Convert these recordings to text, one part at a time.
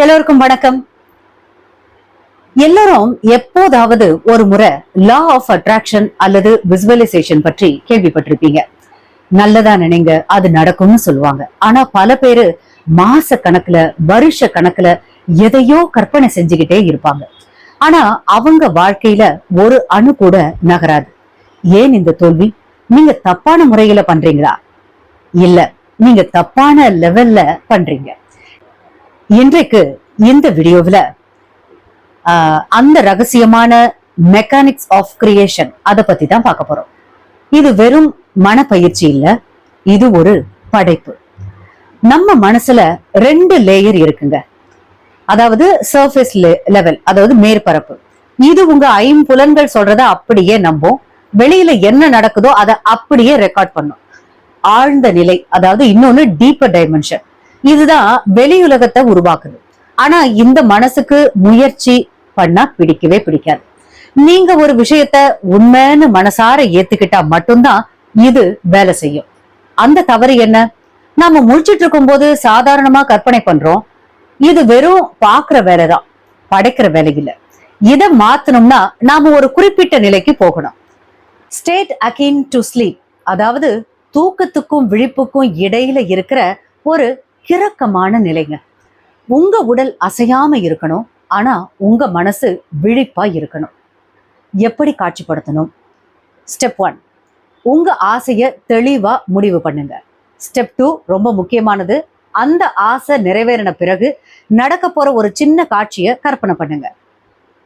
எல்லோருக்கும் வணக்கம். எல்லாரும் எப்போதாவது ஒரு முறை லா ஆஃப் அட்ராக்ஷன் அல்லது விசுவலைசேஷன் பற்றி கேள்விப்பட்டிருப்பீங்க. நல்லதா நினைங்க, அது நடக்கும்னு சொல்லுவாங்க. ஆனா பல பேரு மாச கணக்குல வருஷ கணக்குல எதையோ கற்பனை செஞ்சுக்கிட்டே இருப்பாங்க. ஆனா அவங்க வாழ்க்கையில ஒரு அணு கூட நகராது. ஏன் இந்த தோல்வி? நீங்க தப்பான முறையில பண்றீங்களா? இல்ல, நீங்க தப்பான லெவல்ல பண்றீங்க. இன்றைக்கு இந்த வீடியோவில் அந்த ரகசியமான மெக்கானிக்ஸ் ஆஃப் கிரியேஷன் அதை பத்தி தான் பார்க்க போறோம். இது வெறும் மனப்பயிற்சி இல்ல, இது ஒரு படைப்பு. நம்ம மனசுல 2 லேயர் இருக்குங்க. அதாவது சர்ஃபேஸ் லெவல், அதாவது மேற்பரப்பு. இது உங்க ஐம்புலன்கள் சொல்றத அப்படியே நம்பும். வெளியில என்ன நடக்குதோ அதை அப்படியே ரெக்கார்ட் பண்ணும். ஆழ்ந்த நிலை, அதாவது இன்னொன்னு டீப்பர் டைமென்ஷன். இதுதான் வெளியுலகத்தை உருவாக்குது. ஆனா இந்த மனசுக்கு முயற்சி பண்ணா பிடிக்கவே பிடிக்காது. நீங்க ஒரு விஷயத்த உண்மைன்னு மனசார ஏத்துக்கிட்டா மட்டும்தான் இது வேலை செய்யும். அந்த தவறு என்ன? நாம முழிச்சிட்டு இருக்கும் போது சாதாரணமா கற்பனை பண்றோம். இது வெறும் பாக்குற வேலைதான், படைக்கிற வேலை இல்ல. இதை மாத்தணும்னா நாம ஒரு குறிப்பிட்ட நிலைக்கு போகணும். ஸ்டேட் அகின் டு ஸ்லீப், அதாவது தூக்கத்துக்கும் விழிப்புக்கும் இடையில இருக்கிற ஒரு கிறக்கமான நிலைங்க. உங்க உடல் அசையாம இருக்கணும், ஆனா உங்க மனசு விழிப்பா இருக்கணும். எப்படி காட்சிப்படுத்தணும்? ஸ்டெப் 1, உங்க ஆசைய தெளிவா முடிவு பண்ணுங்க. ஸ்டெப் 2 ரொம்ப முக்கியமானது. அந்த ஆசை நிறைவேறின பிறகு நடக்க போற ஒரு சின்ன காட்சியை கற்பனை பண்ணுங்க.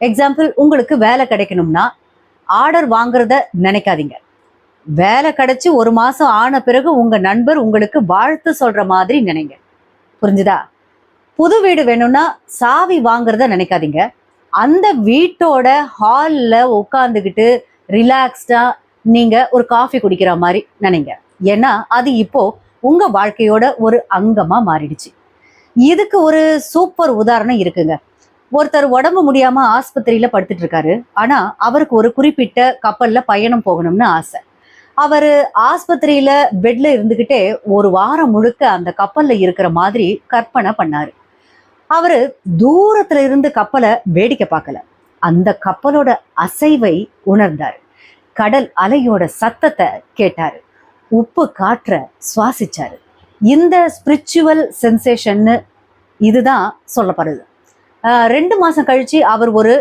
எக்ஸாம்பிள், உங்களுக்கு வேலை கிடைக்கணும்னா ஆர்டர் வாங்குறத நினைக்காதீங்க. வேலை கிடைச்சு 1 மாசம் ஆன பிறகு உங்க நண்பர் உங்களுக்கு வாழ்த்து சொல்ற மாதிரி நினைங்க. புரிஞ்சுதா? புது வீடு வேணும்னா சாவி வாங்குறத நினைக்காதீங்க. அந்த வீட்டோட ஹால்ல உட்காந்துக்கிட்டு ரிலாக்ஸ்டா நீங்க ஒரு காஃபி குடிக்கிற மாதிரி நினைங்க. ஏன்னா அது இப்போ உங்க வாழ்க்கையோட ஒரு அங்கமா மாறிடுச்சு. இதுக்கு ஒரு சூப்பர் உதாரணம் இருக்குங்க. ஒருத்தர் உடம்பு முடியாம ஆஸ்பத்திரியில படுத்துட்டு இருக்காரு. ஆனா அவருக்கு ஒரு குறிப்பிட்ட கப்பல்ல பயணம் போகணும்னு ஆசை. அவரு ஆஸ்பத்திரியில பெட்ல இருந்துகிட்டே 1 வாரம் முழுக்க அந்த கப்பல்ல இருக்கிற மாதிரி கற்பனை பண்ணாரு. அவரு தூரத்துல இருந்து கப்பலை வேடிக்கை பார்க்கல, அந்த கப்பலோட அசைவை உணர்ந்தாரு. கடல் அலையோட சத்தத்தை கேட்டாரு. உப்பு காற்ற சுவாசிச்சாரு. இந்த ஸ்பிரிச்சுவல் சென்சேஷன் இதுதான் சொல்லப்படுது. 2 மாசம் கழிச்சு அவர் ஒரு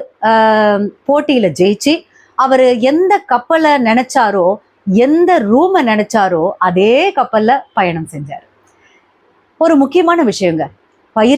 போட்டியில ஜெயிச்சு அவரு எந்த கப்பலை நினைச்சாரோ, எந்த ரூமை நினைச்சாரோ அதே கப்பல்ல பயணம் செஞ்சாரு. ஒரு முக்கியமான விஷயங்க,